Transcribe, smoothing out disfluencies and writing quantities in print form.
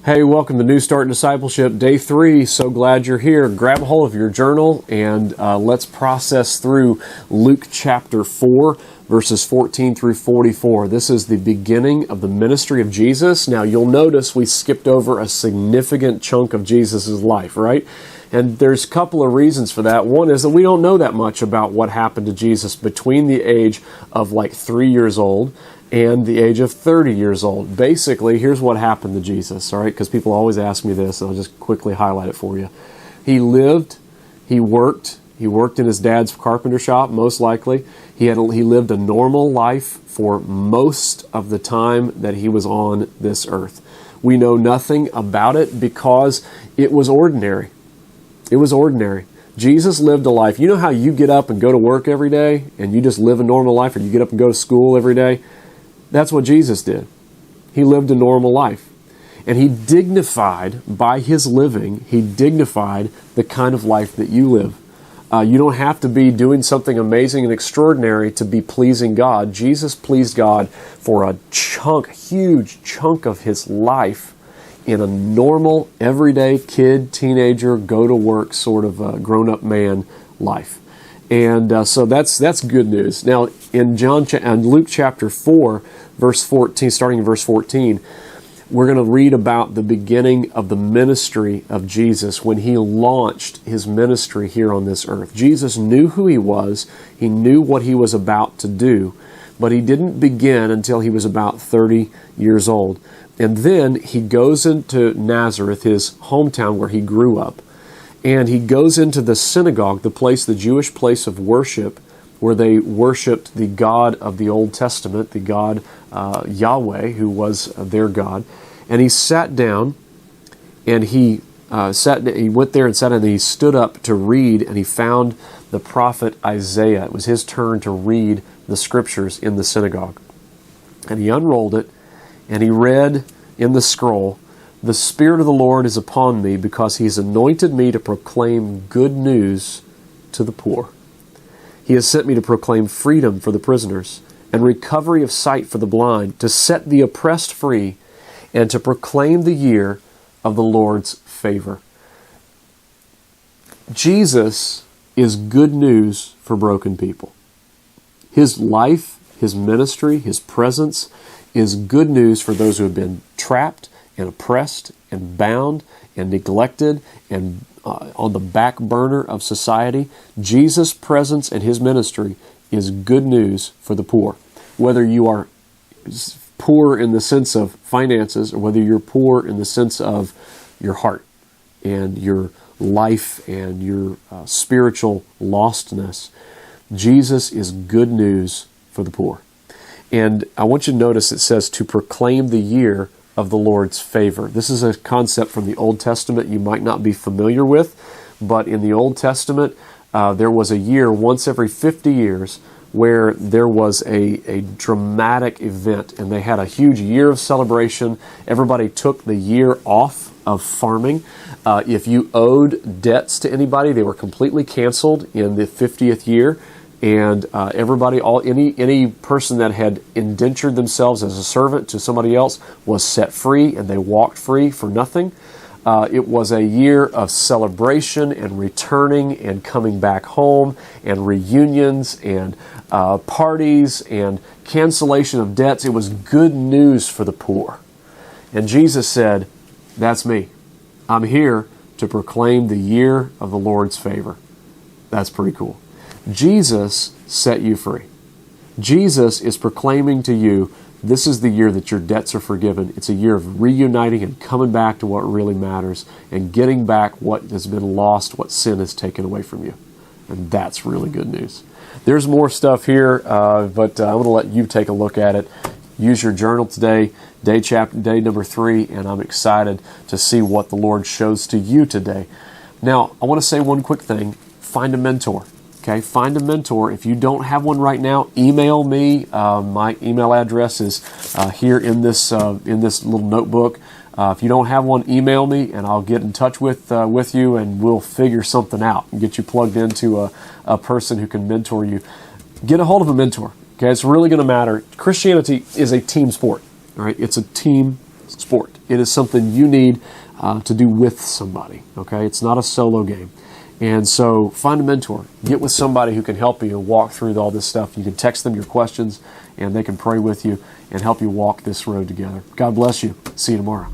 Hey, welcome to New Start Discipleship, Day 3. So glad you're here. Grab a hold of your journal and let's process through Luke chapter 4, verses 14 through 44. This is the beginning of the ministry of Jesus. Now, you'll notice we skipped over a significant chunk of Jesus' life, right? And there's a couple of reasons for that. One is that we don't know that much about what happened to Jesus between the age of like 3 years old and the age of 30 years old. Basically, here's what happened to Jesus, all right? Because people always ask me this, and I'll just quickly highlight it for you. He lived, he worked in his dad's carpenter shop, most likely. He lived a normal life for most of the time that he was on this earth. We know nothing about it because it was ordinary. It was ordinary. Jesus lived a life. You know how you get up and go to work every day, and you just live a normal life, or you get up and go to school every day? That's what Jesus did. He lived a normal life. And he dignified, by his living, he dignified the kind of life that you live. You don't have to be doing something amazing and extraordinary to be pleasing God. Jesus pleased God for a huge chunk of his life in a normal, everyday kid, teenager, go-to-work sort of grown-up man life. And so that's good news. Now, in Luke chapter 4, verse 14, starting in verse 14, we're going to read about the beginning of the ministry of Jesus when he launched his ministry here on this earth. Jesus knew who he was. He knew what he was about to do, but he didn't begin until he was about 30 years old. And then he goes into Nazareth, his hometown where he grew up. And he goes into the synagogue, the Jewish place of worship, where they worshiped the God of the Old Testament, the God Yahweh, who was their God. And he sat down, and he went there and sat down, and he stood up to read, and he found the prophet Isaiah. It was his turn to read the scriptures in the synagogue. And he unrolled it, and he read in the scroll, "The Spirit of the Lord is upon me, because He's anointed me to proclaim good news to the poor. He has sent me to proclaim freedom for the prisoners and recovery of sight for the blind, to set the oppressed free, and to proclaim the year of the Lord's favor." Jesus is good news for broken people. His life, his ministry, his presence is good news for those who have been trapped and oppressed and bound and neglected and on the back burner of society. Jesus' presence and his ministry is good news for the poor. Whether you are poor in the sense of finances or whether you're poor in the sense of your heart and your life and your spiritual lostness, Jesus is good news for the poor. And I want you to notice it says to proclaim the year of the Lord's favor. This is a concept from the Old Testament you might not be familiar with, but in the Old Testament, there was a year once every 50 years where there was a dramatic event, and they had a huge year of celebration. Everybody took the year off of farming. If you owed debts to anybody, they were completely canceled in the 50th year. And any person that had indentured themselves as a servant to somebody else was set free, and they walked free for nothing. It was a year of celebration and returning and coming back home and reunions and parties and cancellation of debts. It was good news for the poor. And Jesus said, "That's me. I'm here to proclaim the year of the Lord's favor." That's pretty cool. Jesus set you free. Jesus is proclaiming to you, this is the year that your debts are forgiven. It's a year of reuniting and coming back to what really matters and getting back what has been lost, what sin has taken away from you. And that's really good news. There's more stuff here, but I'm going to let you take a look at it. Use your journal today, day number 3, and I'm excited to see what the Lord shows to you today. Now, I want to say one quick thing. Find a mentor. Okay, find a mentor. If you don't have one right now, email me. My email address is here in this little notebook. If you don't have one, email me, and I'll get in touch with you, and we'll figure something out and get you plugged into a person who can mentor you. Get a hold of a mentor. Okay, it's really going to matter. Christianity is a team sport. All right, it's a team sport. It is something you need to do with somebody, okay? It's not a solo game. And so find a mentor. Get with somebody who can help you walk through all this stuff. You can text them your questions, and they can pray with you and help you walk this road together. God bless you. See you tomorrow.